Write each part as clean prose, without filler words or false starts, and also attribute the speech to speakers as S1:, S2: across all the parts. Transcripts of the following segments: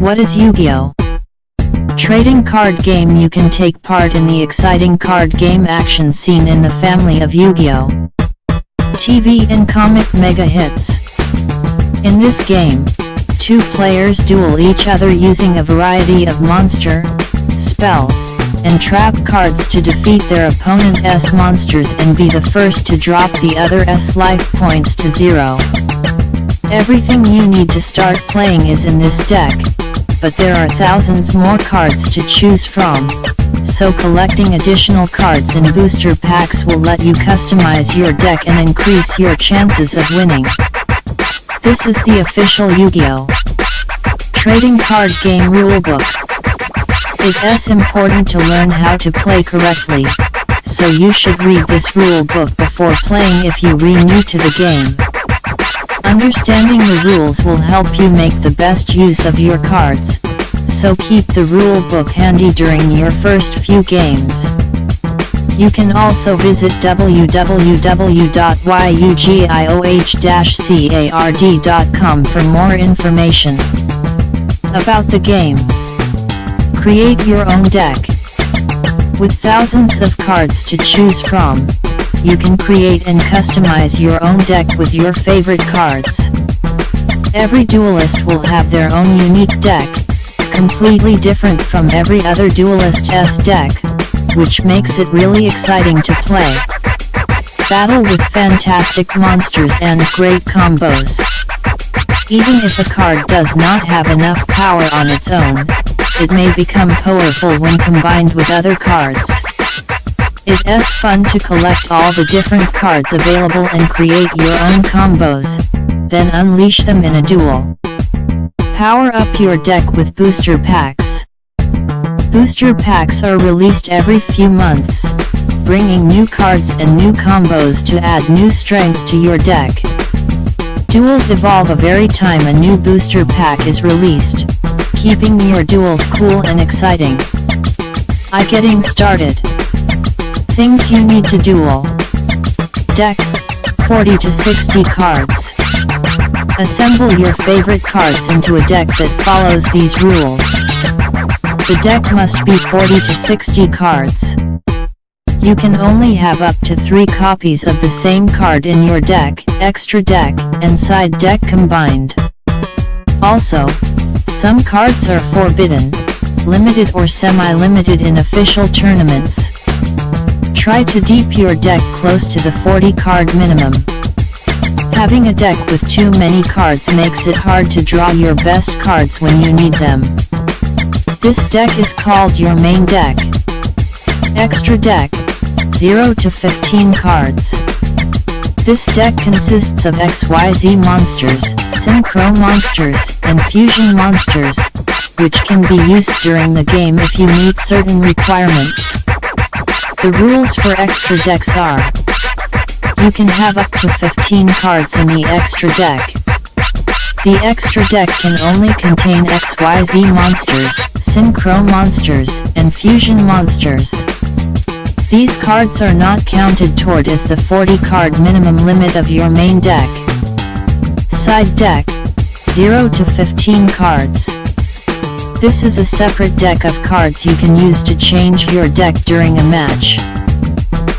S1: What is Yu-Gi-Oh? Trading card game. You can take part in the exciting card game action scene in the family of Yu-Gi-Oh! TV and comic mega hits. In this game, two players duel each other using a variety of monster, spell, and trap cards to defeat their opponent's monsters and be the first to drop the other's life points to 0. Everything you need to start playing is in this deck, but there are thousands more cards to choose from, so collecting additional cards in booster packs will let you customize your deck and increase your chances of winning. This is the official Yu-Gi-Oh! Trading card game rulebook. It's important to learn how to play correctly, so you should read this rulebook before playing if you're new to the game. Understanding the rules will help you make the best use of your cards, so keep the rule book handy during your first few games. You can also visit www.yugioh-card.com for more information about the game. Create your own deck. With thousands of cards to choose from, you can create and customize your own deck with your favorite cards. Every duelist will have their own unique deck, completely different from every other duelist's deck, which makes it really exciting to play. Battle with fantastic monsters and great combos. Even if a card does not have enough power on its own, it may become powerful when combined with other cards. It's fun to collect all the different cards available and create your own combos, then unleash them in a duel. Power up your deck with booster packs. Booster packs are released every few months, bringing new cards and new combos to add new strength to your deck. Duels evolve every time a new booster pack is released, keeping your duels cool and exciting. Getting started. Things you need to duel. Deck, 40 to 60 cards. Assemble your favorite cards into a deck that follows these rules. The deck must be 40 to 60 cards. You can only have up to 3 copies of the same card in your deck, extra deck, and side deck combined. Also, some cards are forbidden, limited or semi-limited in official tournaments. Try to deep your deck close to the 40 card minimum. Having a deck with too many cards makes it hard to draw your best cards when you need them. This deck is called your main deck. Extra deck, 0 to 15 cards. This deck consists of XYZ monsters, synchro monsters, and fusion monsters, which can be used during the game if you meet certain requirements. The rules for extra decks are: you can have up to 15 cards in the extra deck. The extra deck can only contain XYZ monsters, synchro monsters, and fusion monsters. These cards are not counted toward as the 40 card minimum limit of your main deck. Side deck, 0 to 15 cards. This is a separate deck of cards you can use to change your deck during a match.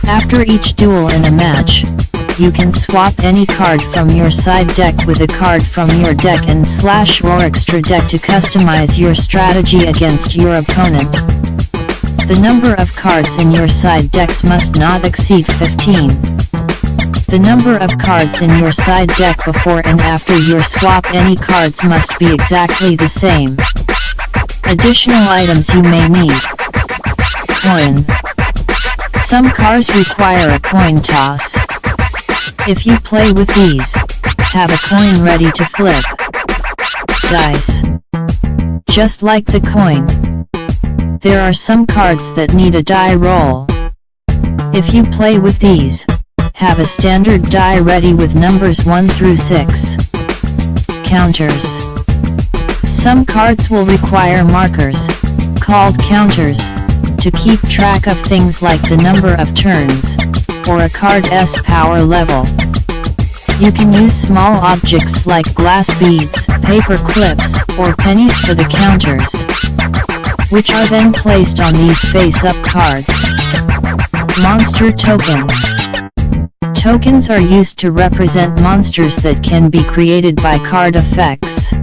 S1: After each duel in a match, you can swap any card from your side deck with a card from your deck and / or extra deck to customize your strategy against your opponent. The number of cards in your side decks must not exceed 15. The number of cards in your side deck before and after your swap any cards must be exactly the same. Additional items you may need. Coin. Some cards require a coin toss. If you play with these, have a coin ready to flip. Dice. Just like the coin, there are some cards that need a die roll. If you play with these, have a standard die ready with numbers 1 through 6. Counters. Some cards will require markers, called counters, to keep track of things like the number of turns, or a card's power level. You can use small objects like glass beads, paper clips, or pennies for the counters, which are then placed on these face-up cards. Monster tokens. Tokens are used to represent monsters that can be created by card effects.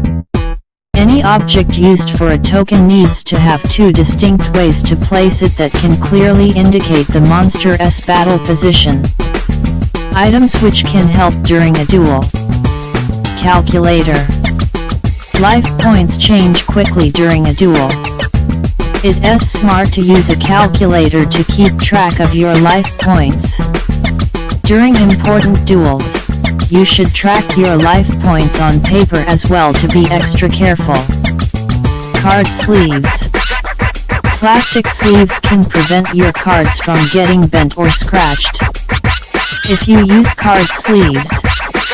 S1: Any object used for a token needs to have two distinct ways to place it that can clearly indicate the monster's battle position. Items which can help during a duel. Calculator. Life points change quickly during a duel. It's smart to use a calculator to keep track of your life points. During important duels, you should track your life points on paper as well to be extra careful. Card sleeves. Plastic sleeves can prevent your cards from getting bent or scratched. If you use card sleeves,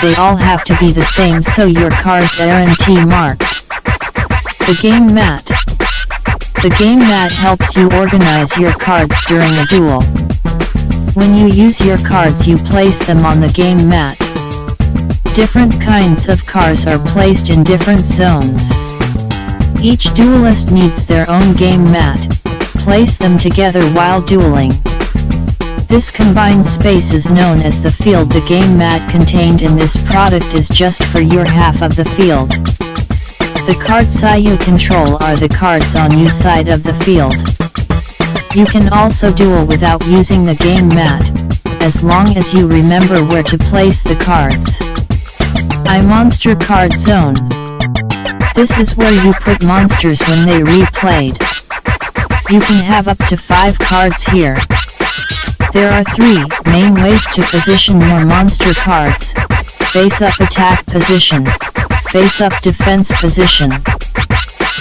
S1: they all have to be the same so your cards aren't marked. The game mat. The game mat helps you organize your cards during a duel. When you use your cards, you place them on the game mat. Different kinds of cards are placed in different zones. Each duelist needs their own game mat. Place them together while dueling. This combined space is known as the field. The game mat contained in this product is just for your half of the field. The cards you control are the cards on your side of the field. You can also duel without using the game mat, as long as you remember where to place the cards. Monster card zone. This is where you put monsters when they replayed. You can have up to 5 cards here. There are 3 main ways to position your monster cards: face-up attack position, face-up defense position,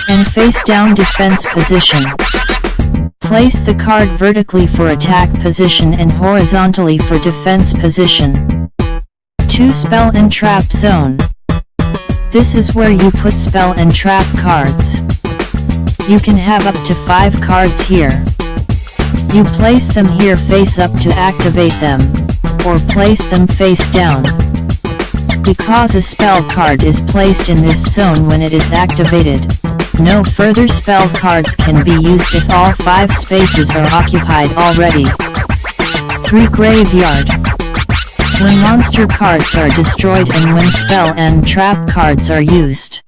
S1: and face-down defense position. Place the card vertically for attack position and horizontally for defense position. 2 Spell and Trap Zone. This is where you put spell and trap cards. You can have up to 5 cards here. You place them here face up to activate them, or place them face down. Because a spell card is placed in this zone when it is activated, no further spell cards can be used if all 5 spaces are occupied already. 3 Graveyard. When monster cards are destroyed and when spell and trap cards are used,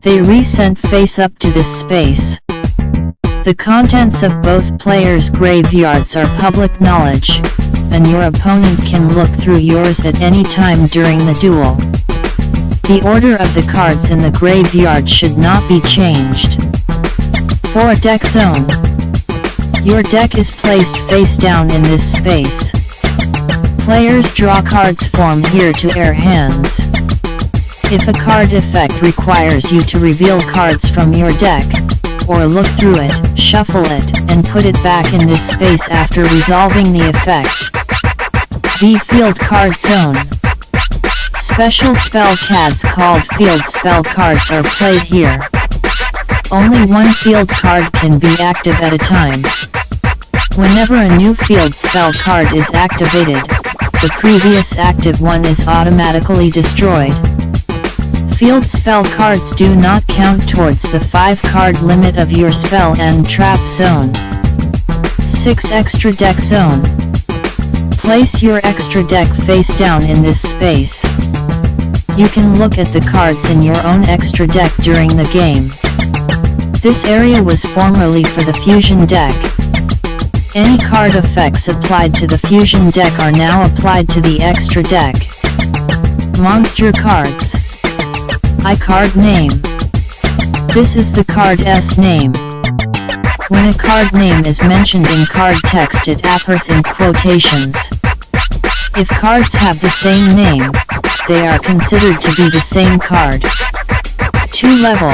S1: they resent face up to this space. The contents of both players' graveyards are public knowledge, and your opponent can look through yours at any time during the duel. The order of the cards in the graveyard should not be changed. 4 Deck Zone. Your deck is placed face down in this space. Players draw cards from here to their hands. If a card effect requires you to reveal cards from your deck, or look through it, shuffle it, and put it back in this space after resolving the effect. The Field Card Zone. Special spell cards called field spell cards are played here. Only one field card can be active at a time. Whenever a new field spell card is activated, the previous active one is automatically destroyed. Field spell cards do not count towards the 5-card limit of your spell and trap zone. 6 Extra Deck Zone. Place your extra deck face down in this space. You can look at the cards in your own extra deck during the game. This area was formerly for the fusion deck. Any card effects applied to the fusion deck are now applied to the extra deck. Monster cards. Card name. This is the card's name. When a card name is mentioned in card text, it appears in quotations. If cards have the same name, they are considered to be the same card. 2 Level.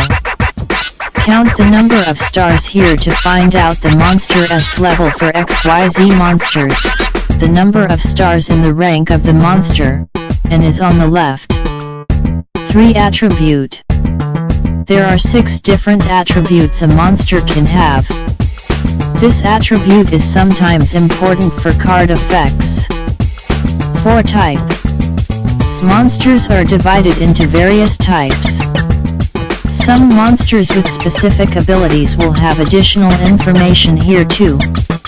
S1: Count the number of stars here to find out the monster's level for XYZ monsters. The number of stars in the rank of the monster, and is on the left. 3 Attribute. There are 6 different attributes a monster can have. This attribute is sometimes important for card effects. 4 Type. Monsters are divided into various types. Some monsters with specific abilities will have additional information here too,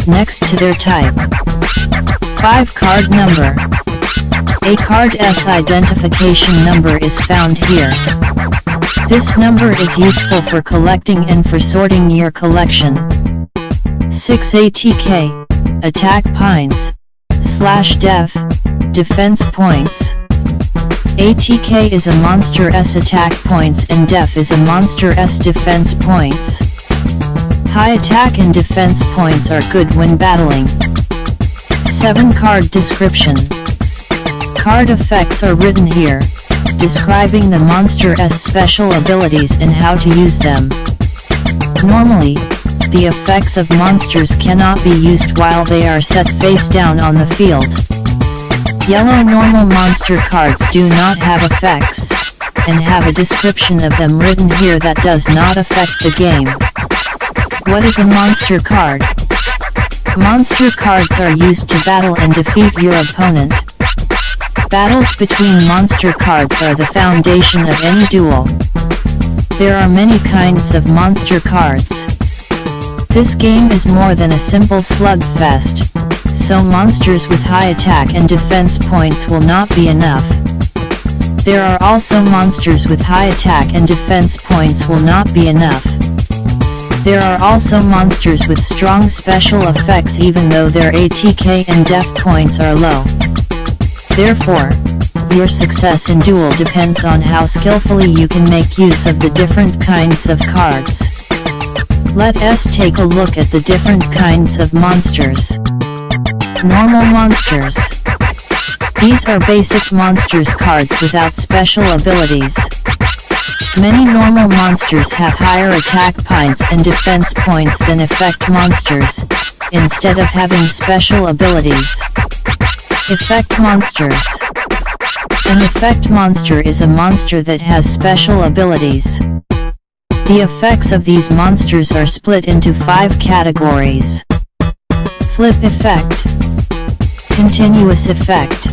S1: next to their type. 5 Card Number. A card's identification number is found here. This number is useful for collecting and for sorting your collection. 6 ATK, Attack Points, /def, Defense Points. ATK is a monster's attack points and def is a monster's defense points. High attack and defense points are good when battling. 7 Card Description. Card effects are written here, describing the monster's special abilities and how to use them. Normally, the effects of monsters cannot be used while they are set face down on the field. Yellow normal monster cards do not have effects, and have a description of them written here that does not affect the game. What is a monster card? Monster cards are used to battle and defeat your opponent. Battles between monster cards are the foundation of any duel. There are many kinds of monster cards. This game is more than a simple slugfest, so monsters with high attack and defense points will not be enough. There are also monsters with high attack and defense points will not be enough. There are also monsters with strong special effects even though their ATK and def points are low. Therefore, your success in duel depends on how skillfully you can make use of the different kinds of cards. Let us take a look at the different kinds of monsters. Normal monsters. These are basic monsters cards without special abilities. Many normal monsters have higher attack points and defense points than effect monsters, instead of having special abilities. Effect monsters. An effect monster is a monster that has special abilities. The effects of these monsters are split into 5 categories. Flip effect, continuous effect,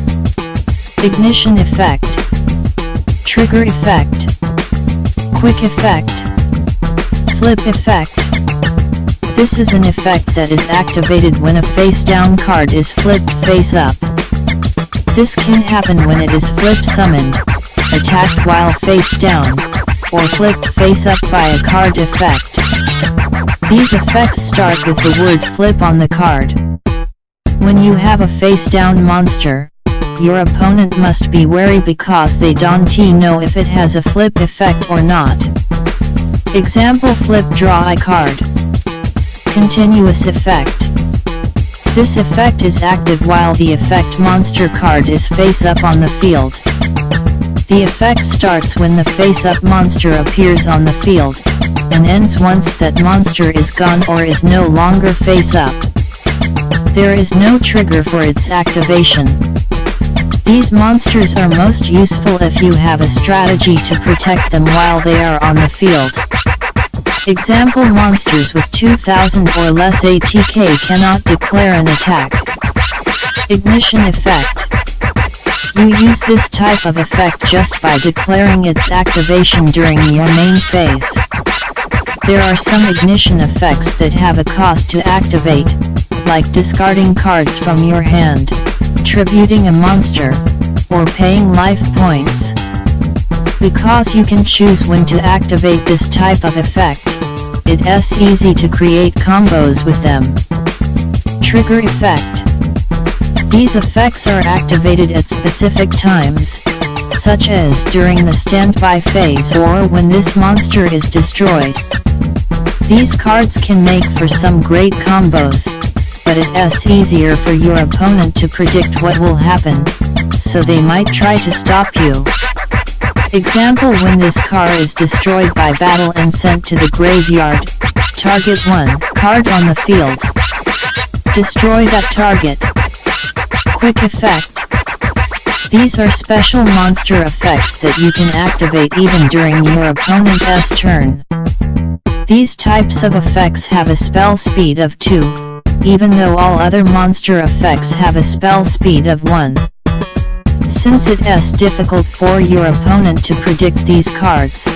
S1: ignition effect, trigger effect, quick effect, flip effect. This is an effect that is activated when a face-down card is flipped face-up. This can happen when it is flip summoned, attacked while face-down, or flipped face-up by a card effect. These effects start with the word flip on the card. When you have a face-down monster, your opponent must be wary because they don't know if it has a flip effect or not. Example: flip draw a card. Continuous effect. This effect is active while the effect monster card is face-up on the field. The effect starts when the face-up monster appears on the field, and ends once that monster is gone or is no longer face-up. There is no trigger for its activation. These monsters are most useful if you have a strategy to protect them while they are on the field. Example: monsters with 2000 or less ATK cannot declare an attack. Ignition effect. You use this type of effect just by declaring its activation during your main phase. There are some ignition effects that have a cost to activate, like discarding cards from your hand, tributing a monster, or paying life points. Because you can choose when to activate this type of effect, it's easy to create combos with them. Trigger effect. These effects are activated at specific times, such as during the standby phase or when this monster is destroyed. These cards can make for some great combos, but it's easier for your opponent to predict what will happen, so they might try to stop you. Example: when this car is destroyed by battle and sent to the graveyard, target one card on the field. Destroy that target. Quick effect. These are special monster effects that you can activate even during your opponent's turn. These types of effects have a spell speed of 2, even though all other monster effects have a spell speed of 1. Since it's difficult for your opponent to predict these cards,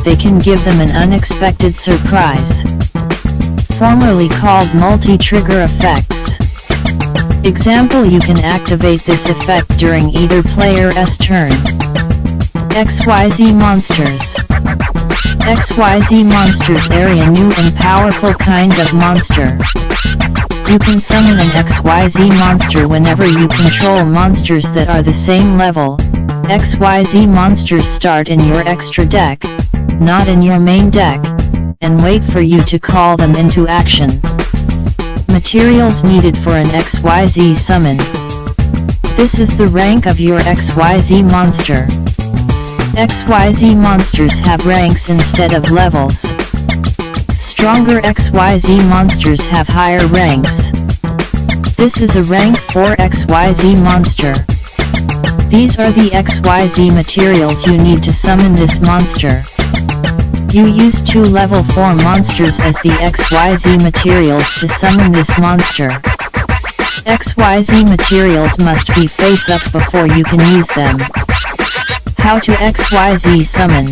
S1: they can give them an unexpected surprise. Formerly called multi-trigger effects. Example: you can activate this effect during either player's turn. XYZ Monsters. XYZ Monsters are a new and powerful kind of monster. You can summon an XYZ monster whenever you control monsters that are the same level. XYZ monsters start in your extra deck, not in your main deck, and wait for you to call them into action. Materials needed for an XYZ summon. This is the rank of your XYZ monster. XYZ monsters have ranks instead of levels. Stronger XYZ monsters have higher ranks. This is a rank 4 XYZ monster. These are the XYZ materials you need to summon this monster. You use 2 level 4 monsters as the XYZ materials to summon this monster. XYZ materials must be face up before you can use them. How to XYZ summon.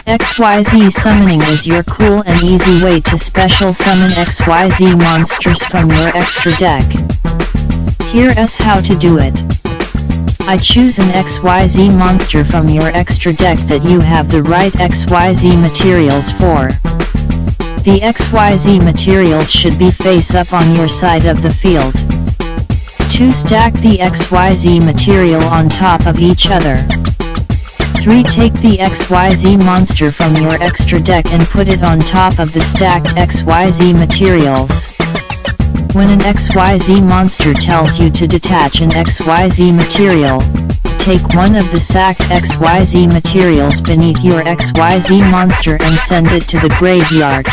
S1: XYZ summoning is your cool and easy way to special summon XYZ monsters from your extra deck. Here's how to do it. I choose an XYZ monster from your extra deck that you have the right XYZ materials for. The XYZ materials should be face up on your side of the field. 2. Stack the XYZ material on top of each other. 3. Take the XYZ monster from your extra deck and put it on top of the stacked XYZ materials. When an XYZ monster tells you to detach an XYZ material, take one of the stacked XYZ materials beneath your XYZ monster and send it to the graveyard.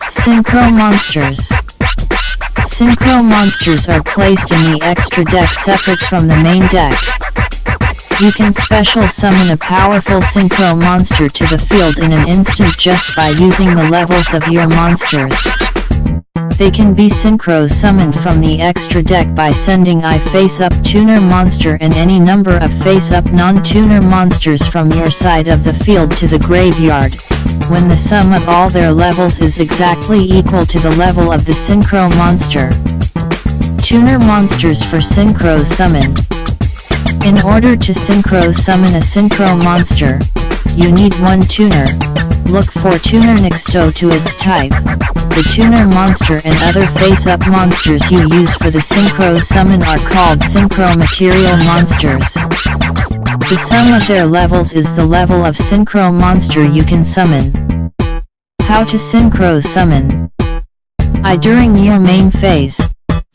S1: Synchro Monsters. Synchro monsters are placed in the extra deck separate from the main deck. You can special summon a powerful synchro monster to the field in an instant just by using the levels of your monsters. They can be synchro summoned from the extra deck by sending a face-up tuner monster and any number of face-up non-tuner monsters from your side of the field to the graveyard, when the sum of all their levels is exactly equal to the level of the synchro monster. Tuner monsters for synchro summon. In order to synchro summon a synchro monster, you need one tuner. Look for tuner next to its type. The tuner monster and other face-up monsters you use for the synchro summon are called synchro material monsters. The sum of their levels is the level of synchro monster you can summon. How to synchro summon. During your main phase,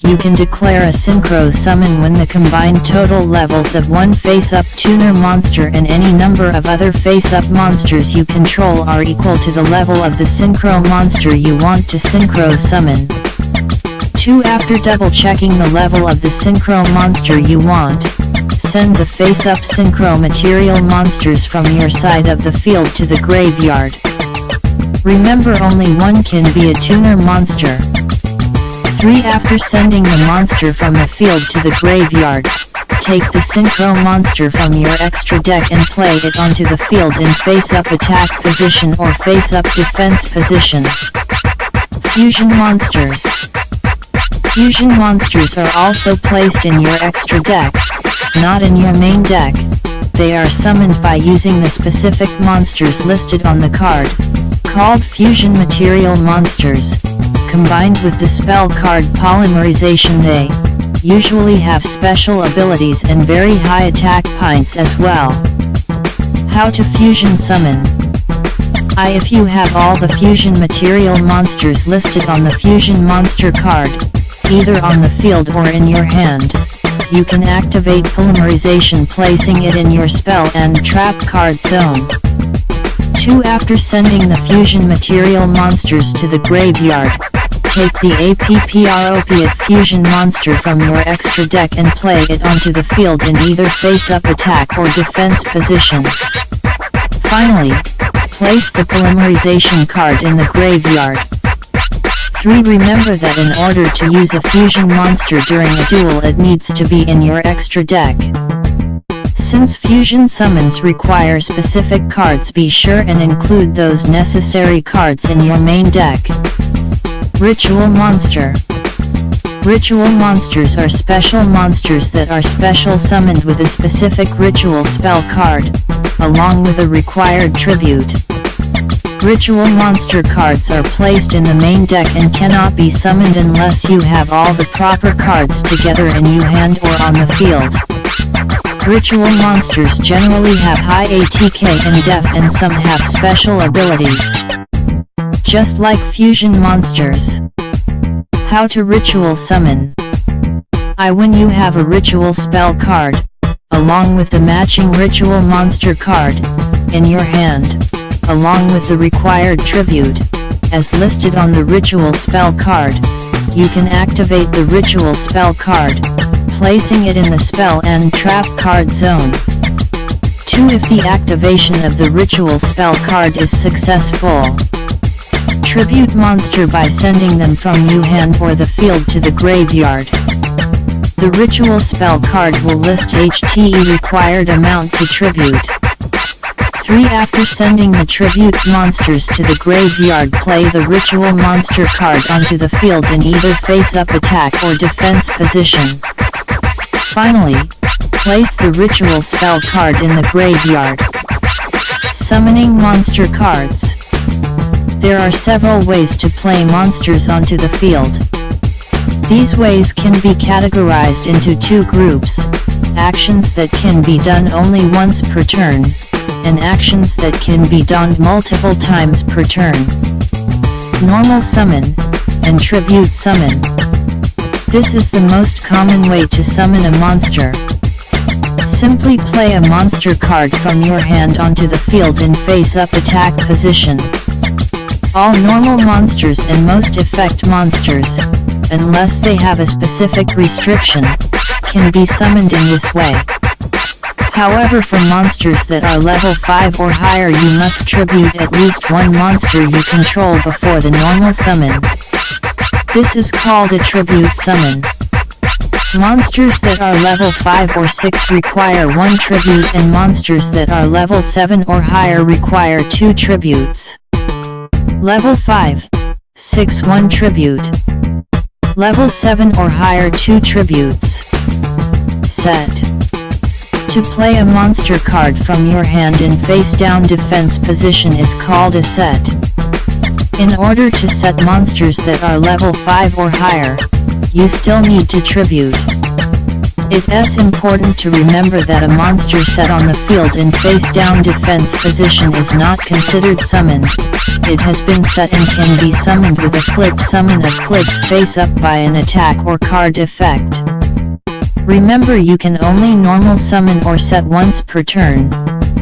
S1: you can declare a synchro summon when the combined total levels of one face-up tuner monster and any number of other face-up monsters you control are equal to the level of the synchro monster you want to synchro summon. 2. After double-checking the level of the synchro monster you want, send the face-up synchro material monsters from your side of the field to the graveyard. Remember, only one can be a tuner monster. 3. After sending the monster from the field to the graveyard, take the synchro monster from your extra deck and play it onto the field in face-up attack position or face-up defense position. Fusion monsters. Fusion monsters are also placed in your extra deck, not in your main deck. They are summoned by using the specific monsters listed on the card, called fusion material monsters. Combined with the spell card polymerization, they usually have special abilities and very high attack points as well. How to fusion summon. If you have all the fusion material monsters listed on the fusion monster card, either on the field or in your hand, you can activate polymerization placing it in your spell and trap card zone. 2. After sending the fusion material monsters to the graveyard, take the appropriate fusion monster from your extra deck and play it onto the field in either face-up attack or defense position. Finally, place the polymerization card in the graveyard. 3. Remember that in order to use a fusion monster during a duel, it needs to be in your extra deck. Since Since fusion summons require specific cards, be sure and include those necessary cards in your main deck. Ritual Monster. Ritual monsters are special monsters that are special summoned with a specific ritual spell card, along with a required tribute. Ritual monster cards are placed in the main deck and cannot be summoned unless you have all the proper cards together in your hand or on the field. Ritual monsters generally have high ATK and def, and some have special abilities, just like fusion monsters. How to ritual summon. When you have a ritual spell card, along with the matching ritual monster card, in your hand, along with the required tribute, as listed on the ritual spell card, you can activate the ritual spell card, placing it in the spell and trap card zone. 2. If the activation of the ritual spell card is successful, tribute monster by sending them from your hand or the field to the graveyard. The ritual spell card will list HTE required amount to tribute. 3. After sending the tribute monsters to the graveyard, play the ritual monster card onto the field in either face-up attack or defense position. Finally, place the ritual spell card in the graveyard. Summoning monster cards. There are several ways to play monsters onto the field. These ways can be categorized into 2 groups: actions that can be done only once per turn, and actions that can be done multiple times per turn. Normal summon, and tribute summon. This is the most common way to summon a monster. Simply play a monster card from your hand onto the field in face-up attack position. All normal monsters and most effect monsters, unless they have a specific restriction, can be summoned in this way. However, for monsters that are level 5 or higher, you must tribute at least one monster you control before the normal summon. This is called a tribute summon. Monsters that are level 5 or 6 require 1 tribute, and monsters that are level 7 or higher require 2 tributes. Level 5, 6 1 tribute. Level 7 or higher 2 tributes. Set. To play a monster card from your hand in face-down defense position is called a set. In order to set monsters that are level 5 or higher, you still need to tribute. It is important to remember that a monster set on the field in face-down defense position is not considered summoned. It has been set and can be summoned with a flip summon, a flipped face-up by an attack or card effect. Remember, you can only normal summon or set once per turn,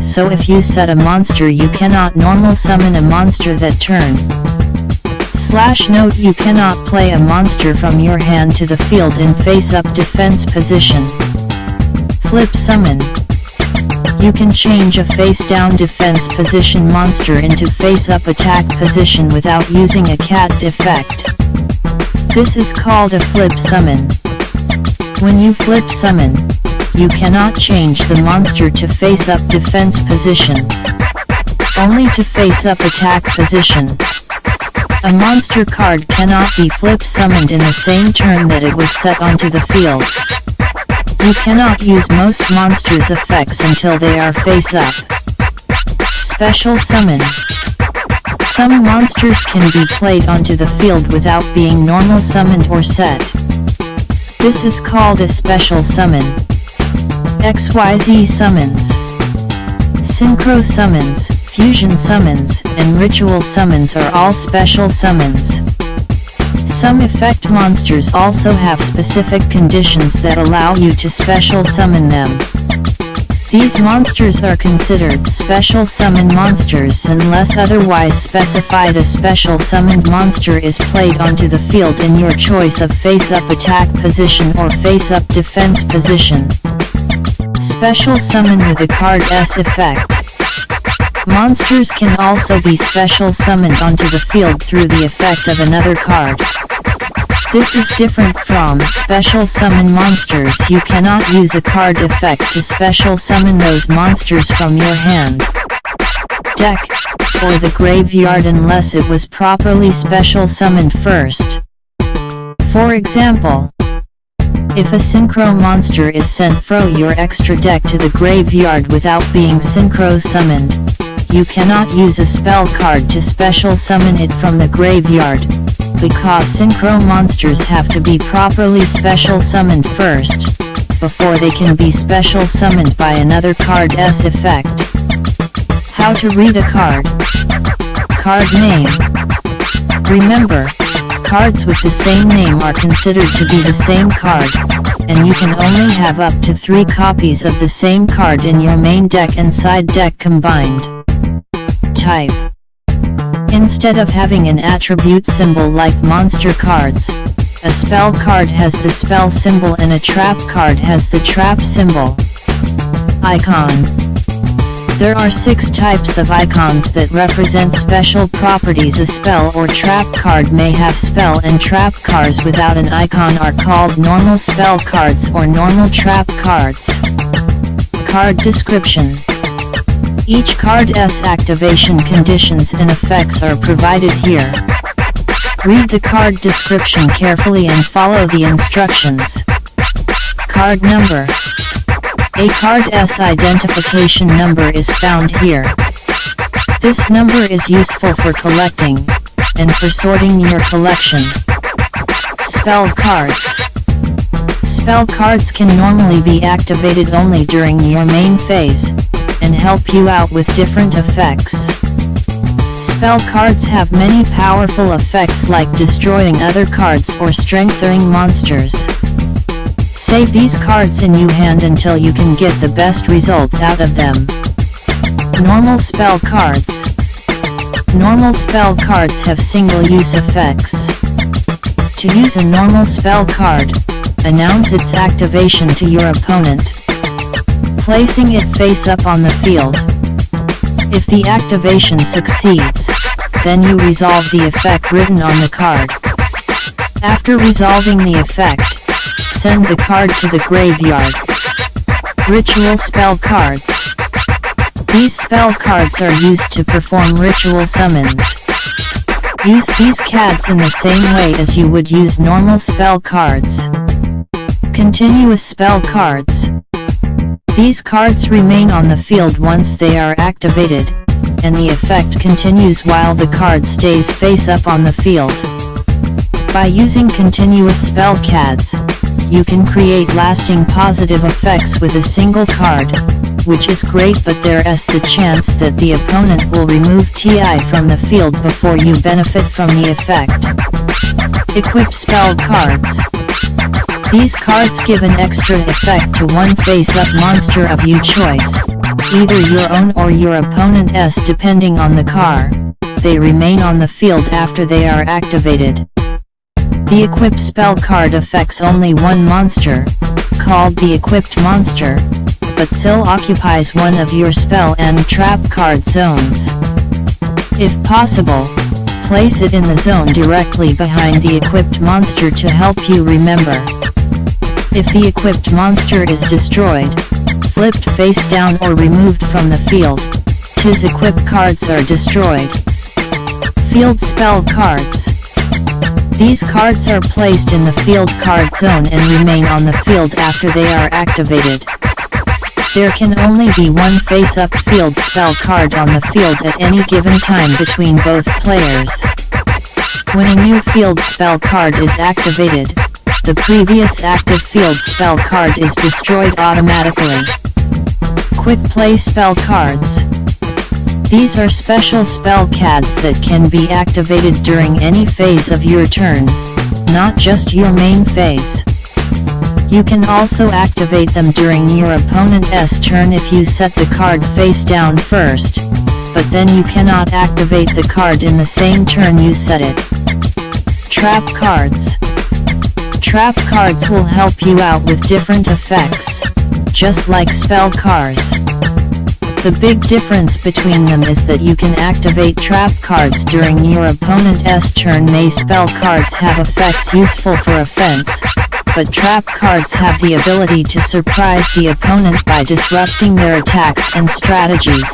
S1: so if you set a monster you cannot normal summon a monster that turn. Note: you cannot play a monster from your hand to the field in face-up defense position. Flip summon. You can change a face-down defense position monster into face-up attack position without using a cat effect. This is called a flip summon. When you flip summon, you cannot change the monster to face-up defense position, only to face-up attack position. A monster card cannot be flip summoned in the same turn that it was set onto the field. You cannot use most monsters' effects until they are face up. Special summon. Some monsters can be played onto the field without being normal summoned or set. This is called a special summon. XYZ summons. Synchro summons, fusion summons, and ritual summons are all special summons. Some effect monsters also have specific conditions that allow you to special summon them. These monsters are considered special summon monsters unless otherwise specified. A special summoned monster is played onto the field in your choice of face-up attack position or face-up defense position. Special summon with a card S effect. Monsters can also be special summoned onto the field through the effect of another card. This is different from special summon monsters. You cannot use a card effect to special summon those monsters from your hand, deck, or the graveyard unless it was properly special summoned first. For example, if a synchro monster is sent from your extra deck to the graveyard without being synchro summoned, you cannot use a spell card to special summon it from the graveyard, because synchro monsters have to be properly special summoned first, before they can be special summoned by another card's effect. How to read a card. Card name. Remember, cards with the same name are considered to be the same card, and you can only have up to 3 copies of the same card in your main deck and side deck combined. Type. Instead of having an attribute symbol like monster cards, a spell card has the spell symbol and a trap card has the trap symbol. Icon. There are 6 types of icons that represent special properties. A spell or trap card may have spell and trap cards without an icon are called normal spell cards or normal trap cards. Card description. Each card's activation conditions and effects are provided here. Read the card description carefully and follow the instructions. Card number. A card's identification number is found here. This number is useful for collecting, and for sorting your collection. Spell cards. Spell cards can normally be activated only during your main phase, and help you out with different effects. Spell cards have many powerful effects like destroying other cards or strengthening monsters. Save these cards in your hand until you can get the best results out of them. Normal spell cards. Normal spell cards have single-use effects. To use a normal spell card, announce its activation to your opponent, placing it face up on the field. If the activation succeeds, then you resolve the effect written on the card. After resolving the effect, send the card to the graveyard. Ritual spell cards. These spell cards are used to perform ritual summons. Use these cards in the same way as you would use normal spell cards. Continuous spell cards. These cards remain on the field once they are activated, and the effect continues while the card stays face up on the field. By using continuous spell cards, you can create lasting positive effects with a single card, which is great, but there is the chance that the opponent will remove TI from the field before you benefit from the effect. Equip spell cards. These cards give an extra effect to one face-up monster of your choice, either your own or your opponent's depending on the card. They remain on the field after they are activated. The equipped spell card affects only one monster, called the equipped monster, but still occupies one of your spell and trap card zones. If possible, place it in the zone directly behind the equipped monster to help you remember. If the equipped monster is destroyed, flipped face down or removed from the field, his equipped cards are destroyed. Field spell cards. These cards are placed in the field card zone and remain on the field after they are activated. There can only be one face-up field spell card on the field at any given time between both players. When a new field spell card is activated, the previous active field spell card is destroyed automatically. Quick play spell cards. These are special spell cards that can be activated during any phase of your turn, not just your main phase. You can also activate them during your opponent's turn if you set the card face down first, but then you cannot activate the card in the same turn you set it. Trap cards. Trap cards will help you out with different effects, just like spell cards. The big difference between them is that you can activate trap cards during your opponent's turn. May spell cards have effects useful for offense, but trap cards have the ability to surprise the opponent by disrupting their attacks and strategies.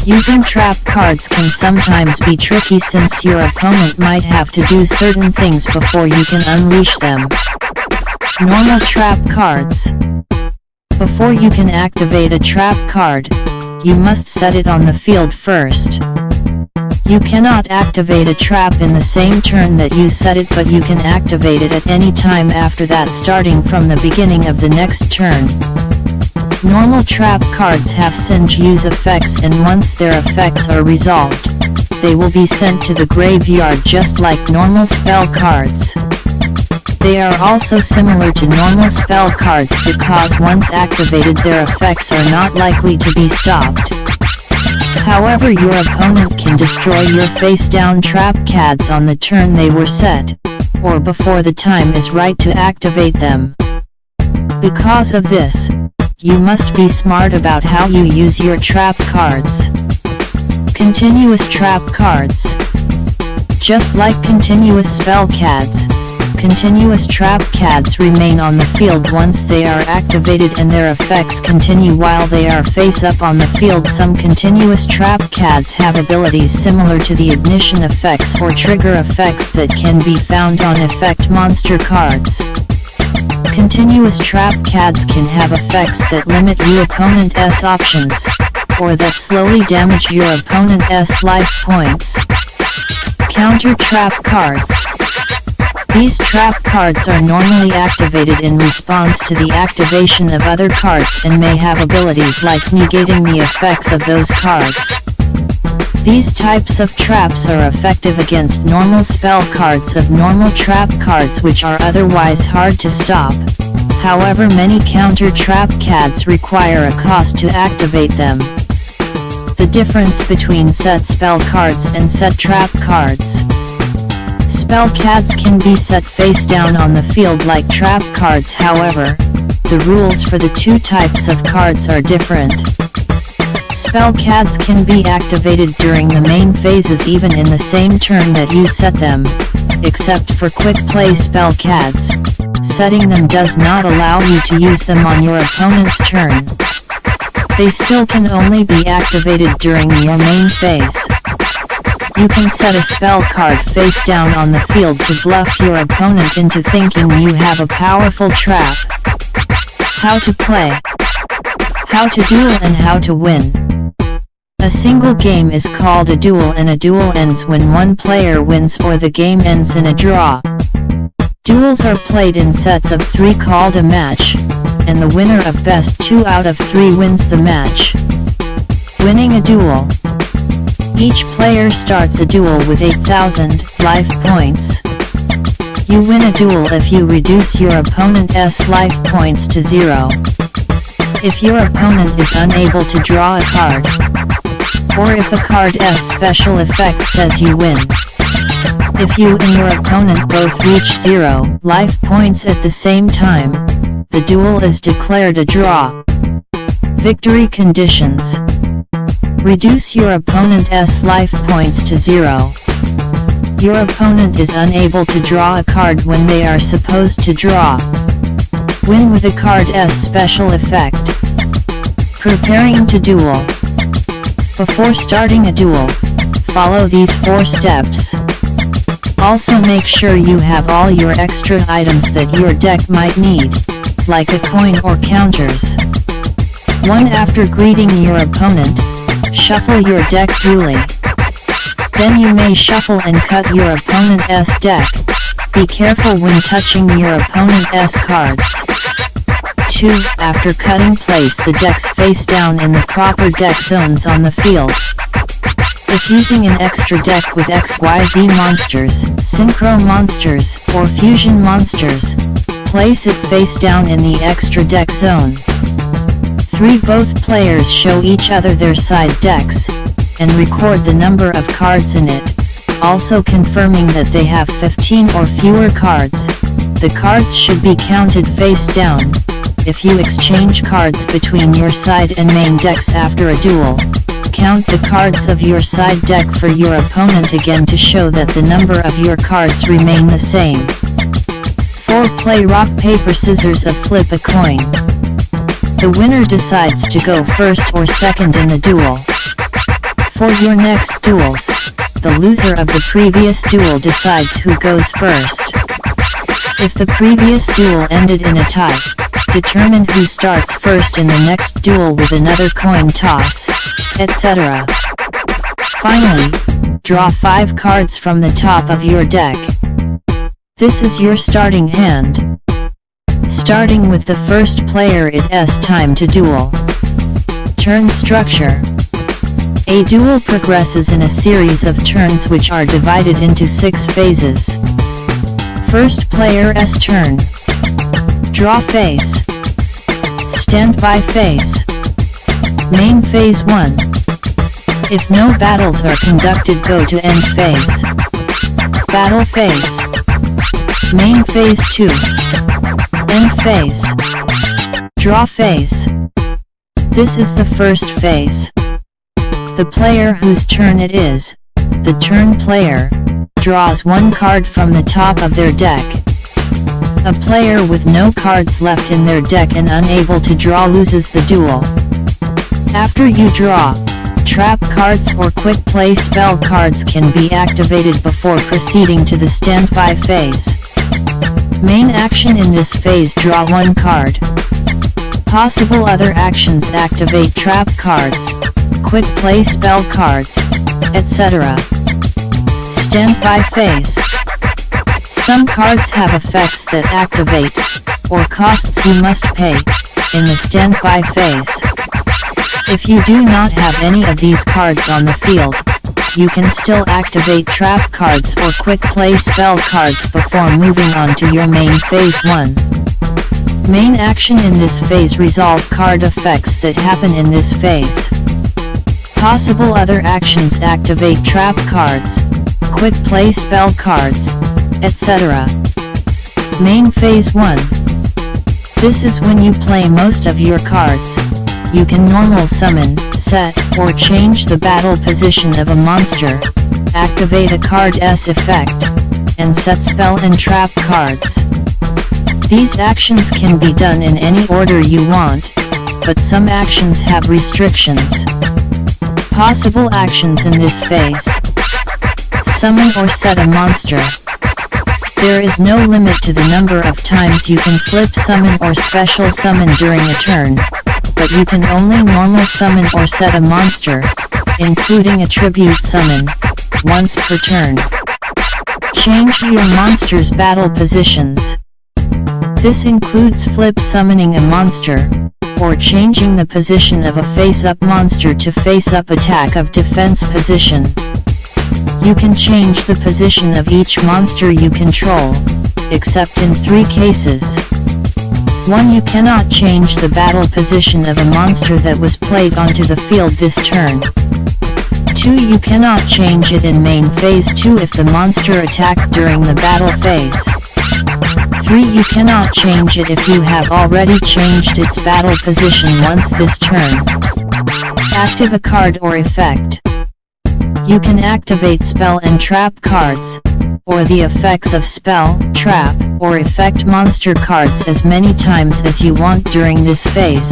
S1: Using trap cards can sometimes be tricky since your opponent might have to do certain things before you can unleash them. Normal trap cards. Before you can activate a trap card, you must set it on the field first. You cannot activate a trap in the same turn that you set it, but you can activate it at any time after that, starting from the beginning of the next turn. Normal trap cards have singe use effects, and once their effects are resolved, they will be sent to the graveyard just like normal spell cards. They are also similar to normal spell cards because once activated their effects are not likely to be stopped. However, your opponent can destroy your face-down trap cards on the turn they were set, or before the time is right to activate them. Because of this, you must be smart about how you use your trap cards. Continuous trap cards. Just like continuous spell cards, continuous trap cards remain on the field once they are activated, and their effects continue while they are face up on the field. Some continuous trap cards have abilities similar to the ignition effects or trigger effects that can be found on effect monster cards. Continuous trap cards can have effects that limit your opponent's options, or that slowly damage your opponent's life points. Counter trap cards. These trap cards are normally activated in response to the activation of other cards and may have abilities like negating the effects of those cards. These types of traps are effective against normal spell cards of normal trap cards which are otherwise hard to stop. However, many counter trap cards require a cost to activate them. The difference between set spell cards and set trap cards. Spell cards can be set face down on the field like trap cards. However, the rules for the two types of cards are different. Spell cards can be activated during the main phases even in the same turn that you set them, except for quick play spell cards. Setting them does not allow you to use them on your opponent's turn. They still can only be activated during your main phase. You can set a spell card face down on the field to bluff your opponent into thinking you have a powerful trap. How to play, how to duel, and how to win. A single game is called a duel, and a duel ends when one player wins or the game ends in a draw. Duels are played in sets of 3 called a match, and the winner of best 2 out of 3 wins the match. Winning a duel. Each player starts a duel with 8,000 life points. You win a duel if you reduce your opponent's life points to 0. If your opponent is unable to draw a card, or if a card's special effect says you win. If you and your opponent both reach 0 life points at the same time, the duel is declared a draw. Victory conditions. Reduce your opponent's life points to 0. Your opponent is unable to draw a card when they are supposed to draw. Win with a card's special effect. Preparing to duel. Before starting a duel, follow these 4 steps. Also make sure you have all your extra items that your deck might need, like a coin or counters. 1. After greeting your opponent, shuffle your deck duly. Then you may shuffle and cut your opponent's deck. Be careful when touching your opponent's cards. 2. After cutting, place the decks face down in the proper deck zones on the field. If using an extra deck with XYZ monsters, Synchro monsters, or Fusion monsters, place it face down in the extra deck zone. 3. Both players show each other their side decks, and record the number of cards in it, also confirming that they have 15 or fewer cards. The cards should be counted face down. if you exchange cards between your side and main decks after a duel, count the cards of your side deck for your opponent again to show that the number of your cards remain the same. 4. Play rock paper scissors or flip a coin. The winner decides to go first or second in the duel. For your next duels, the loser of the previous duel decides who goes first. If the previous duel ended in a tie, determine who starts first in the next duel with another coin toss, etc. Finally, draw 5 cards from the top of your deck. This is your starting hand. Starting with the first player, it's time to duel. Turn structure. A duel progresses in a series of turns which are divided into 6 phases. First player's turn. Draw phase. Standby phase. Main phase 1. If no battles are conducted, go to end phase. Battle phase. Main phase 2. End phase. Draw phase. This is the first phase. The player whose turn it is, the turn player, draws 1 card from the top of their deck. A player with no cards left in their deck and unable to draw loses the duel. After you draw, trap cards or quick play spell cards can be activated before proceeding to the standby phase. Main action in this phase: draw 1 card. Possible other actions: activate trap cards, quick play spell cards, etc. Standby phase. Some cards have effects that activate, or costs you must pay, in the standby phase. If you do not have any of these cards on the field, you can still activate trap cards or quick play spell cards before moving on to your main phase 1. Main action in this phase: resolve card effects that happen in this phase. Possible other actions: activate trap cards, quick play spell cards, etc. Main phase 1. This is when you play most of your cards. You can normal summon, set, or change the battle position of a monster, activate a card's effect, and set spell and trap cards. These actions can be done in any order you want, but some actions have restrictions. Possible actions in this phase: summon or set a monster. There is no limit to the number of times you can flip summon or special summon during a turn, but you can only normal summon or set a monster, including a tribute summon, once per turn. Change your monster's battle positions. This includes flip summoning a monster, or changing the position of a face-up monster to face-up attack of defense position. You can change the position of each monster you control, except in 3 cases. 1. You cannot change the battle position of a monster that was played onto the field this turn. 2. You cannot change it in main phase 2 if the monster attacked during the battle phase. 3. You cannot change it if you have already changed its battle position once this turn. Active a card or effect. You can activate spell and trap cards, or the effects of spell, trap, or effect monster cards as many times as you want during this phase,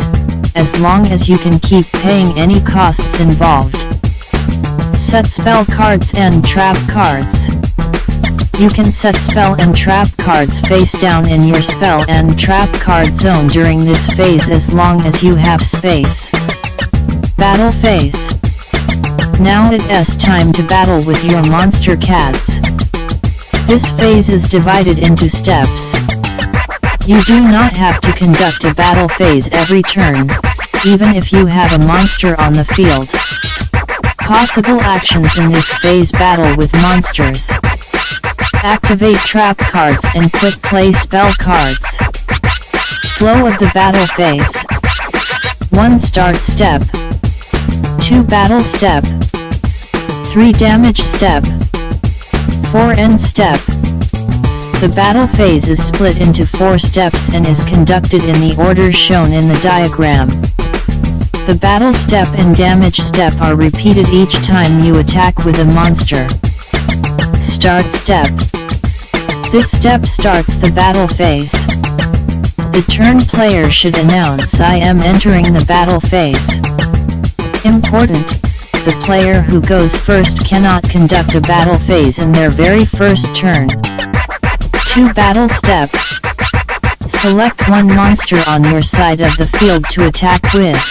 S1: as long as you can keep paying any costs involved. Set spell cards and trap cards. You can set spell and trap cards face down in your spell and trap card zone during this phase as long as you have space. Battle phase. Now it's time to battle with your monster cats. This phase is divided into steps. You do not have to conduct a battle phase every turn, even if you have a monster on the field. Possible actions in this phase: battle with monsters. Activate trap cards and quick play spell cards. Flow of the battle phase. 1. Start step. 2. Battle step. 3. Damage step. 4. End step. The battle phase is split into 4 steps and is conducted in the order shown in the diagram. The battle step and damage step are repeated each time you attack with a monster. Start step. This step starts the battle phase. The turn player should announce, "I am entering the battle phase." Important: the player who goes first cannot conduct a battle phase in their very first turn. 2 battle step. Select one monster on your side of the field to attack with,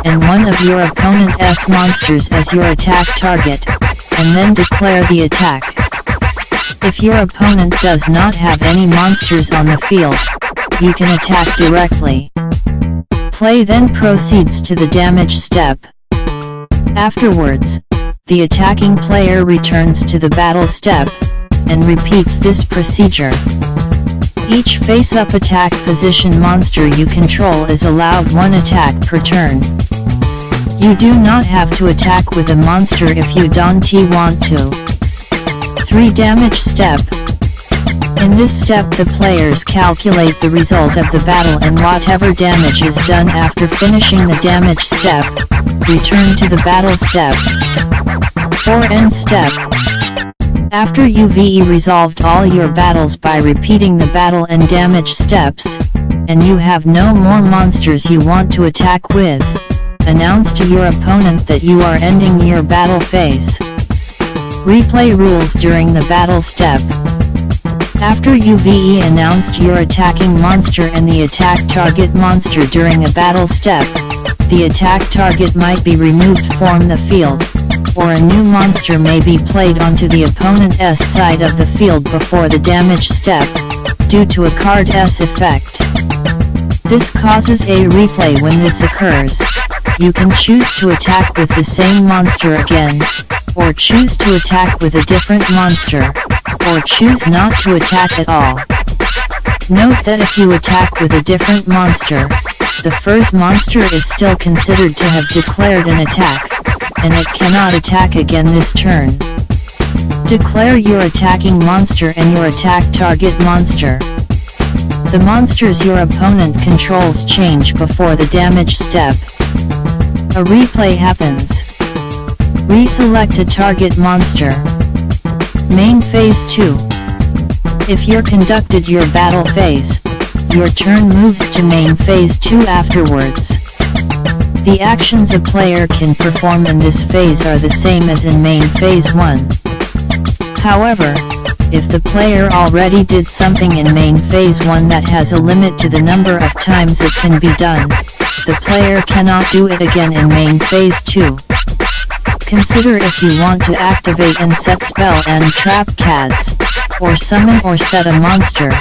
S1: and one of your opponent's monsters as your attack target, and then declare the attack. If your opponent does not have any monsters on the field, you can attack directly. Play then proceeds to the damage step. Afterwards, the attacking player returns to the battle step, and repeats this procedure. Each face-up attack position monster you control is allowed 1 attack per turn. You do not have to attack with a monster if you don't want to. 3 damage step. In this step the players calculate the result of the battle and whatever damage is done after finishing the damage step, return to the battle step. 4 end step. After you've resolved all your battles by repeating the battle and damage steps, and you have no more monsters you want to attack with, announce to your opponent that you are ending your battle phase. Replay rules during the battle step. After you've announced your attacking monster and the attack target monster during a battle step, the attack target might be removed from the field, or a new monster may be played onto the opponent's side of the field before the damage step, due to a card's effect. This causes a replay. When this occurs, you can choose to attack with the same monster again, or choose to attack with a different monster, or choose not to attack at all. Note that if you attack with a different monster, the first monster is still considered to have declared an attack, and it cannot attack again this turn. Declare your attacking monster and your attack target monster. The monsters your opponent controls change before the damage step. A replay happens. Reselect a target monster. Main phase 2. If you conducted your battle phase, your turn moves to main phase 2 afterwards. The actions a player can perform in this phase are the same as in main phase 1. However, if the player already did something in main phase 1 that has a limit to the number of times it can be done, the player cannot do it again in main phase 2. Consider if you want to activate and set spell and trap cards, or summon or set a monster,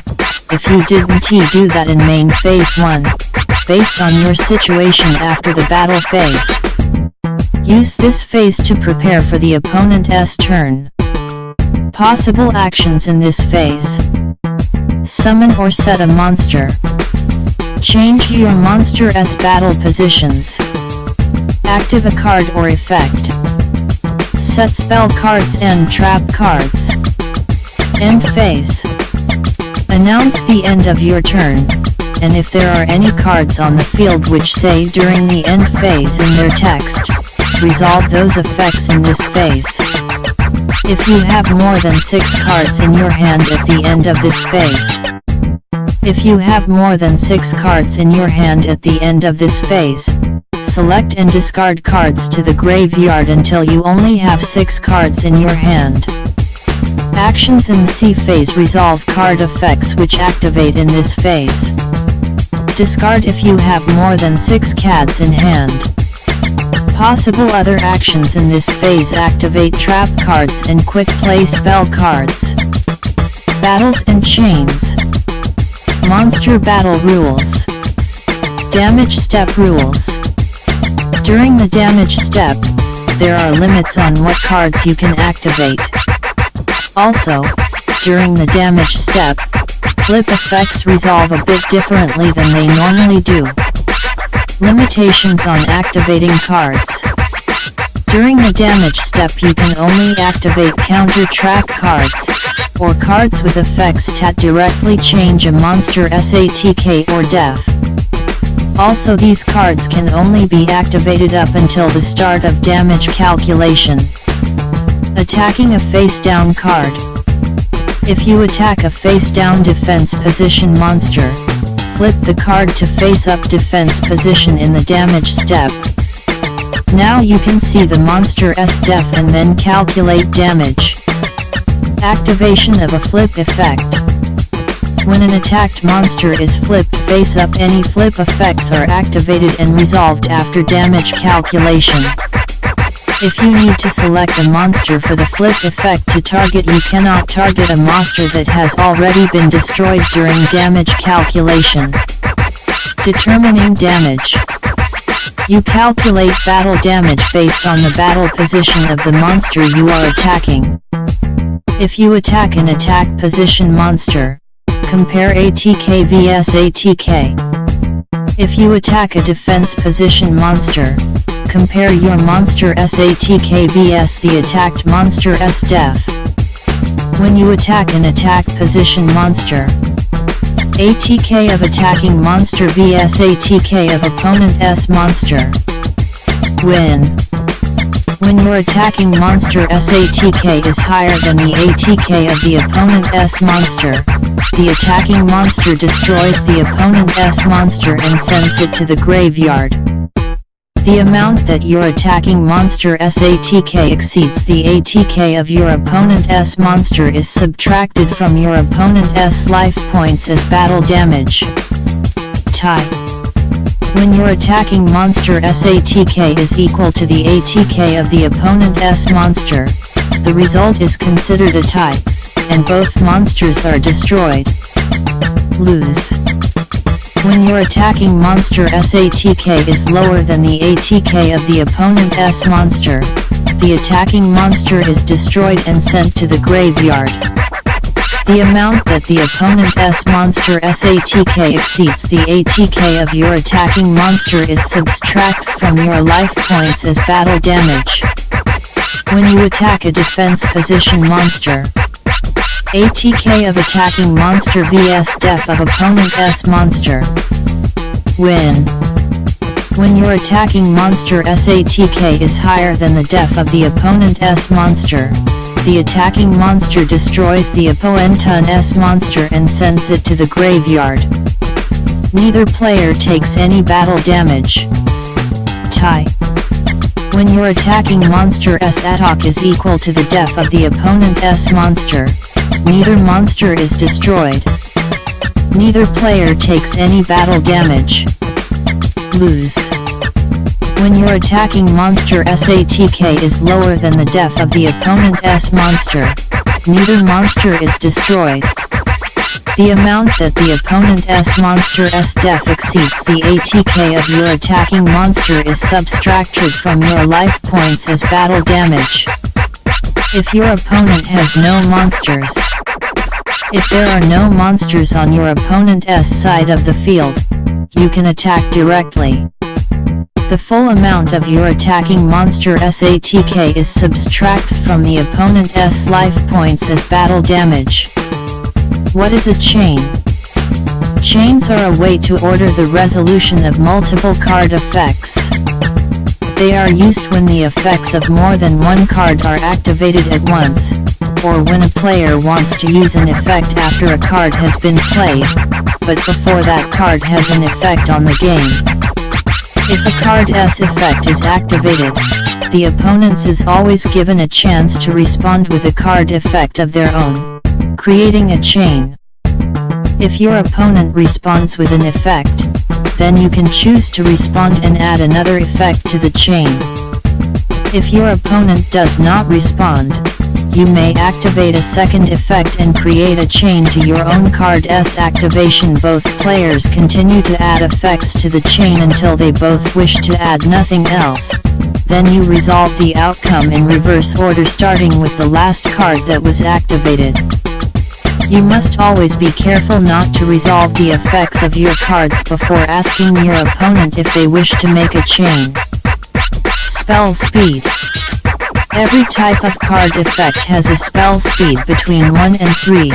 S1: if you didn't do that in main phase 1, based on your situation after the battle phase. Use this phase to prepare for the opponent's turn. Possible actions in this phase: summon or set a monster, change your monster's battle positions, active a card or effect, set spell cards and trap cards. End phase. Announce the end of your turn, and if there are any cards on the field which say during the end phase in their text, resolve those effects in this phase. If you have more than 6 cards in your hand at the end of this phase. If you have more than 6 cards in your hand at the end of this phase, select and discard cards to the graveyard until you only have 6 cards in your hand. Actions in the C phase resolve card effects which activate in this phase. Discard if you have more than 6 cards in hand. Possible other actions in this phase: activate trap cards and quick play spell cards. Battles and chains. Monster battle rules. Damage step rules. During the damage step, there are limits on what cards you can activate. Also, during the damage step, flip effects resolve a bit differently than they normally do. Limitations on activating cards. During the damage step you can only activate counter trap cards, or cards with effects that directly change a monster SATK or def. Also, these cards can only be activated up until the start of damage calculation. Attacking a face-down card. If you attack a face-down defense position monster, flip the card to face-up defense position in the damage step. Now you can see the monster's def and then calculate damage. Activation of a flip effect. When an attacked monster is flipped face up, any flip effects are activated and resolved after damage calculation. If you need to select a monster for the flip effect to target, you cannot target a monster that has already been destroyed during damage calculation. Determining damage. You calculate battle damage based on the battle position of the monster you are attacking. If you attack an attack position monster, compare ATK vs ATK. If you attack a defense position monster, compare your monster SATK vs the attacked monster S-def. When you attack an attack position monster, ATK of attacking monster vs ATK of opponent S monster. When your attacking monster SATK is higher than the ATK of the opponent S monster, the attacking monster destroys the opponent S monster and sends it to the graveyard. The amount that your attacking monster SATK exceeds the ATK of your opponent S monster is subtracted from your opponent S life points as battle damage. Tie. When your attacking monster SATK is equal to the ATK of the opponent S monster, the result is considered a tie, and both monsters are destroyed. Lose. When your attacking monster SATK is lower than the ATK of the opponent S monster, the attacking monster is destroyed and sent to the graveyard. The amount that the opponent S monster SATK exceeds the ATK of your attacking monster is subtracted from your life points as battle damage. When you attack a defense position monster, ATK of attacking monster vs def of opponent S monster. When your attacking monster SATK is higher than the def of the opponent S monster, the attacking monster destroys the opponent S monster and sends it to the graveyard. Neither player takes any battle damage. Tie. When your attacking monster S attack is equal to the def of the opponent S monster, neither monster is destroyed. Neither player takes any battle damage. Lose. When your attacking monster SATK is lower than the def of the opponent S monster, neither monster is destroyed. The amount that the opponent S monster S def exceeds the ATK of your attacking monster is subtracted from your life points as battle damage. If your opponent has no monsters. If there are no monsters on your opponent's side of the field, you can attack directly. The full amount of your attacking monster SATK is subtracted from the opponent's life points as battle damage. What is a chain? Chains are a way to order the resolution of multiple card effects. They are used when the effects of more than one card are activated at once, or when a player wants to use an effect after a card has been played, but before that card has an effect on the game. If a card's effect is activated, the opponent is always given a chance to respond with a card effect of their own, creating a chain. If your opponent responds with an effect, then you can choose to respond and add another effect to the chain. If your opponent does not respond, you may activate a second effect and create a chain to your own card's activation. Both players continue to add effects to the chain until they both wish to add nothing else. Then you resolve the outcome in reverse order, starting with the last card that was activated. You must always be careful not to resolve the effects of your cards before asking your opponent if they wish to make a chain. Spell speed. Every type of card effect has a spell speed between 1 and 3.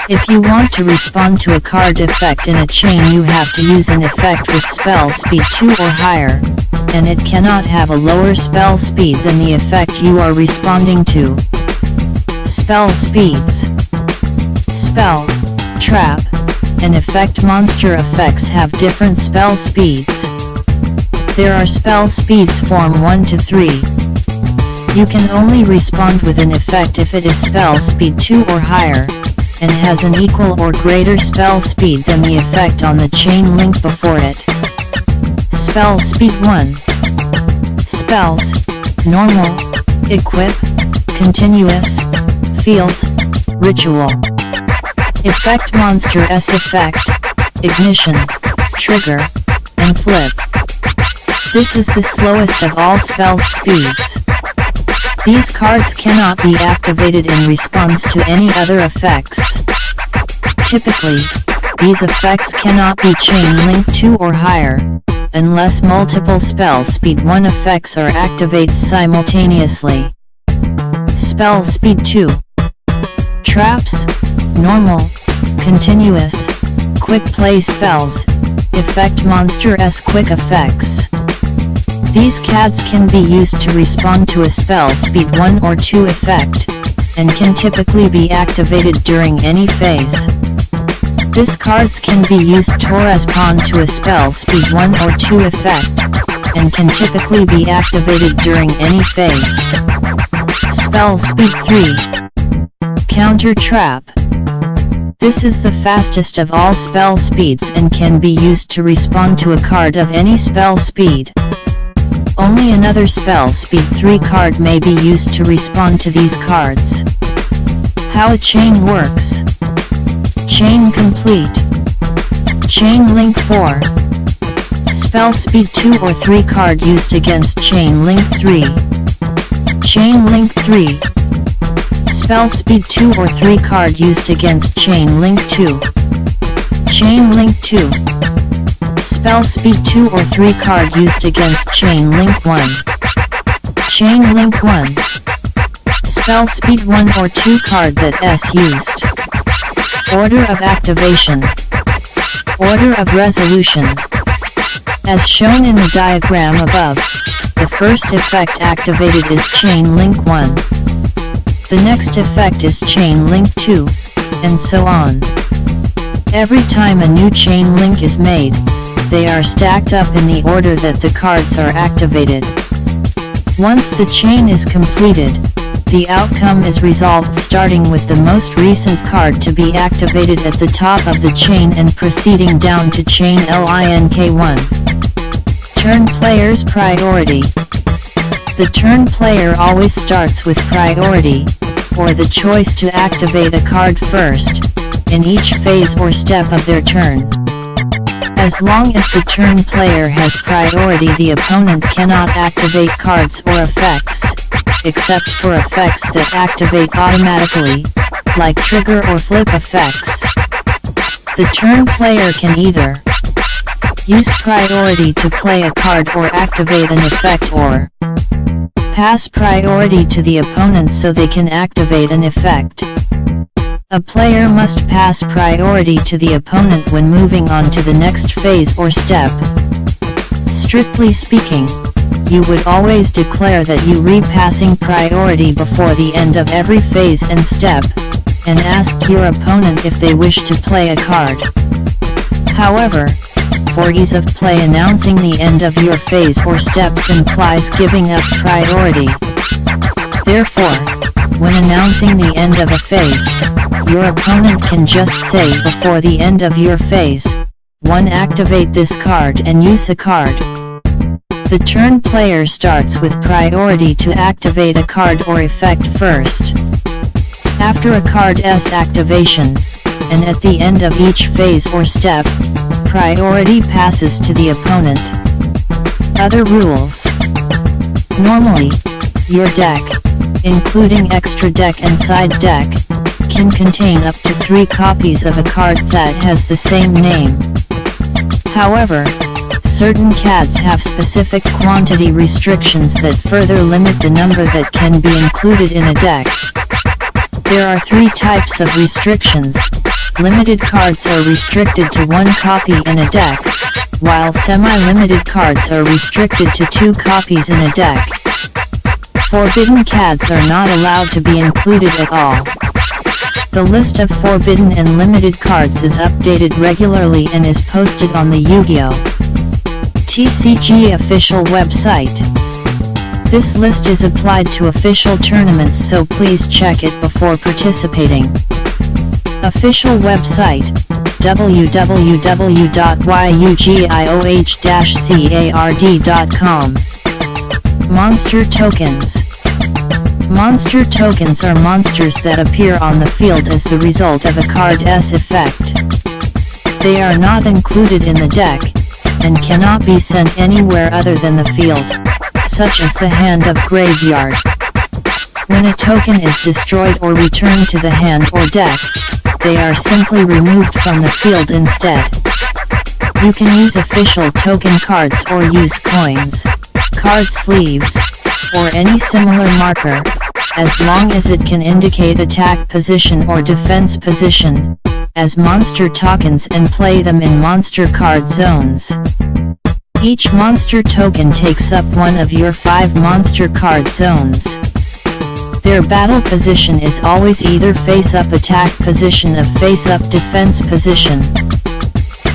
S1: If you want to respond to a card effect in a chain, you have to use an effect with spell speed 2 or higher, and it cannot have a lower spell speed than the effect you are responding to. Spell speeds. Spell, trap, and effect monster effects have different spell speeds. There are spell speeds from 1 to 3. You can only respond with an effect if it is spell speed 2 or higher, and has an equal or greater spell speed than the effect on the chain link before it. Spell speed 1. Spells, normal, equip, continuous, field, ritual. Effect monster S effect, ignition, trigger, and flip. This is the slowest of all spell speeds. These cards cannot be activated in response to any other effects. Typically, these effects cannot be chain linked 2 or higher, unless multiple spell speed 1 effects are activated simultaneously. Spell speed 2. Traps, normal, continuous, quick play spells, effect monster S quick effects. These cards can be used to respond to a spell speed 1 or 2 effect, and can typically be activated during any phase. These cards can be used to respond to a spell speed 1 or 2 effect, and can typically be activated during any phase. Spell speed 3. Counter trap. This is the fastest of all spell speeds and can be used to respond to a card of any spell speed. Only another spell speed 3 card may be used to respond to these cards. How a chain works. Chain complete. Chain link 4. Spell speed 2 or 3 card used against chain link 3. Chain link 3. Spell speed 2 or 3 card used against chain link 2. Chain link 2. Spell speed 2 or 3 card used against chain link 1. Chain link 1. Spell speed 1 or 2 card that S used. Order of activation. Order of resolution. As shown in the diagram above, the first effect activated is chain link 1. The next effect is chain link 2, and so on. Every time a new chain link is made, they are stacked up in the order that the cards are activated. Once the chain is completed, the outcome is resolved starting with the most recent card to be activated at the top of the chain and proceeding down to chain LINK1. Turn player's priority. The turn player always starts with priority, or the choice to activate a card first, in each phase or step of their turn. As long as the turn player has priority, the opponent cannot activate cards or effects, except for effects that activate automatically, like trigger or flip effects. The turn player can either use priority to play a card or activate an effect, or pass priority to the opponent so they can activate an effect. A player must pass priority to the opponent when moving on to the next phase or step. Strictly speaking, you would always declare that you repassing priority before the end of every phase and step, and ask your opponent if they wish to play a card. However, for ease of play, announcing the end of your phase or steps implies giving up priority. Therefore, when announcing the end of a phase, your opponent can just say before the end of your phase, 1. Activate this card and use a card. The turn player starts with priority to activate a card or effect first. After a card's activation, and at the end of each phase or step, priority passes to the opponent. Other rules. Normally, your deck, including extra deck and side deck, can contain up to 3 copies of a card that has the same name. However, certain CADs have specific quantity restrictions that further limit the number that can be included in a deck. There are 3 types of restrictions. Limited cards are restricted to 1 copy in a deck, while semi-limited cards are restricted to 2 copies in a deck. Forbidden CADs are not allowed to be included at all. The list of forbidden and limited cards is updated regularly and is posted on the Yu-Gi-Oh! TCG official website. This list is applied to official tournaments, so please check it before participating. Official website www.yugioh-card.com. Monster tokens. Monster tokens are monsters that appear on the field as the result of a card's effect. They are not included in the deck, and cannot be sent anywhere other than the field, such as the hand of graveyard. When a token is destroyed or returned to the hand or deck, they are simply removed from the field instead. You can use official token cards or use coins, card sleeves, or any similar marker, as long as it can indicate attack position or defense position, as monster tokens, and play them in monster card zones. Each monster token takes up one of your 5 monster card zones. Their battle position is always either face-up attack position or face-up defense position.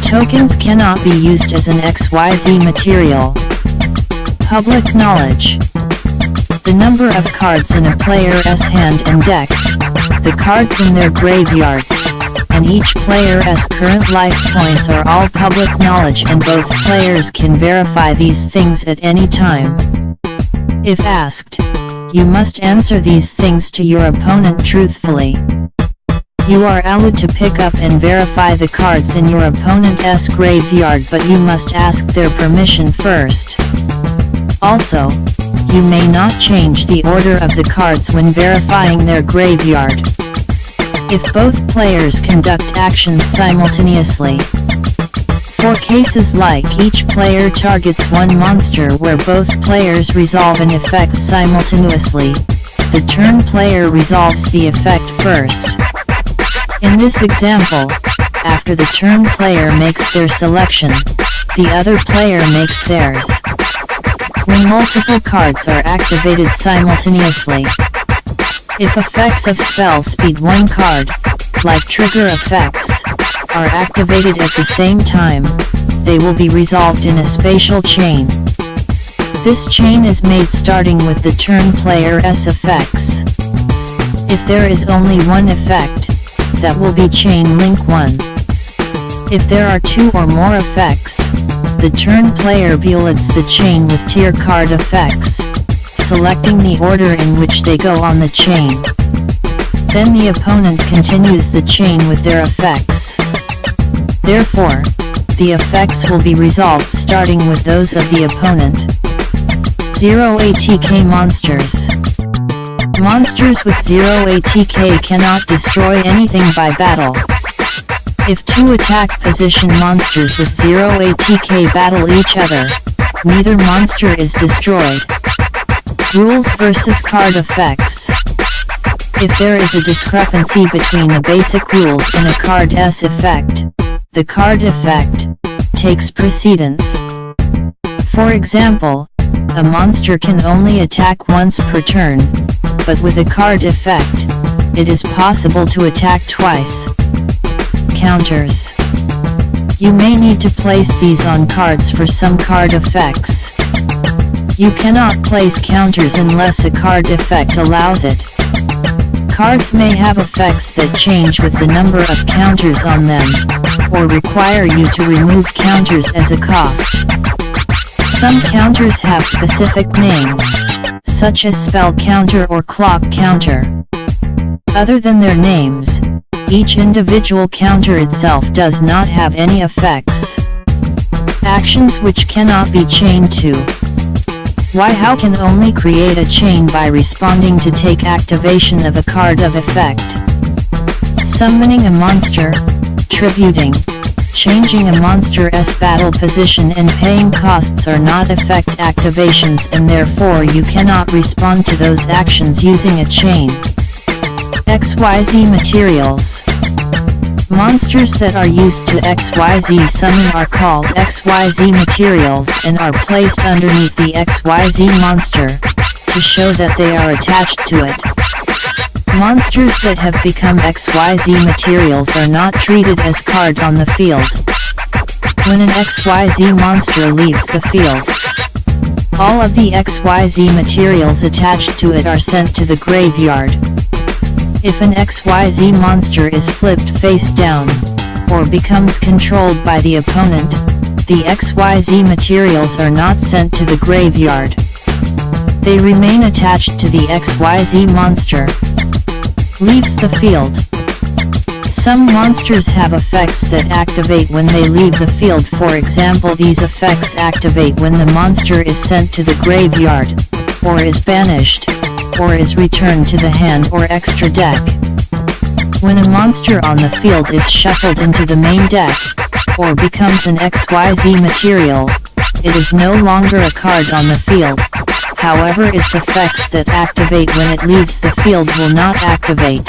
S1: Tokens cannot be used as an XYZ material. Public knowledge. The number of cards in a player's hand and decks, the cards in their graveyards, and each player's current life points are all public knowledge, and both players can verify these things at any time. If asked, you must answer these things to your opponent truthfully. You are allowed to pick up and verify the cards in your opponent's graveyard, but you must ask their permission first. Also, you may not change the order of the cards when verifying their graveyard. If both players conduct actions simultaneously. For cases like each player targets one monster where both players resolve an effect simultaneously, the turn player resolves the effect first. In this example, after the turn player makes their selection, the other player makes theirs. When multiple cards are activated simultaneously. If effects of spell speed 1 card, like trigger effects, are activated at the same time, they will be resolved in a spatial chain. This chain is made starting with the turn player's effects. If there is only one effect, that will be chain link 1. If there are 2 or more effects, the turn player builds the chain with tier card effects, selecting the order in which they go on the chain. Then the opponent continues the chain with their effects. Therefore, the effects will be resolved starting with those of the opponent. 0 ATK monsters. Monsters with 0 ATK cannot destroy anything by battle. If 2 attack position monsters with 0 ATK battle each other, neither monster is destroyed. Rules versus card effects. If there is a discrepancy between the basic rules and a card's effect, the card effect takes precedence. For example, a monster can only attack once per turn, but with a card effect, it is possible to attack twice. Counters. You may need to place these on cards for some card effects. You cannot place counters unless a card effect allows it. Cards may have effects that change with the number of counters on them, or require you to remove counters as a cost. Some counters have specific names, such as spell counter or clock counter. Other than their names, each individual counter itself does not have any effects. Actions which cannot be chained to. How can only create a chain by responding to take activation of a card of effect. Summoning a monster, tributing, Changing a monster's battle position and paying costs are not effect activations, and therefore you cannot respond to those actions using a chain. XYZ materials. Monsters that are used to XYZ summon are called XYZ materials and are placed underneath the XYZ monster, to show that they are attached to it. Monsters that have become XYZ materials are not treated as cards on the field. When an XYZ monster leaves the field, all of the XYZ materials attached to it are sent to the graveyard. If an XYZ monster is flipped face down, or becomes controlled by the opponent, the XYZ materials are not sent to the graveyard. They remain attached to the XYZ monster. Leaves the field. Some monsters have effects that activate when they leave the field. For example, these effects activate when the monster is sent to the graveyard, or is banished, or is returned to the hand or extra deck. When a monster on the field is shuffled into the main deck, or becomes an XYZ material, it is no longer a card on the field. However, its effects that activate when it leaves the field will not activate.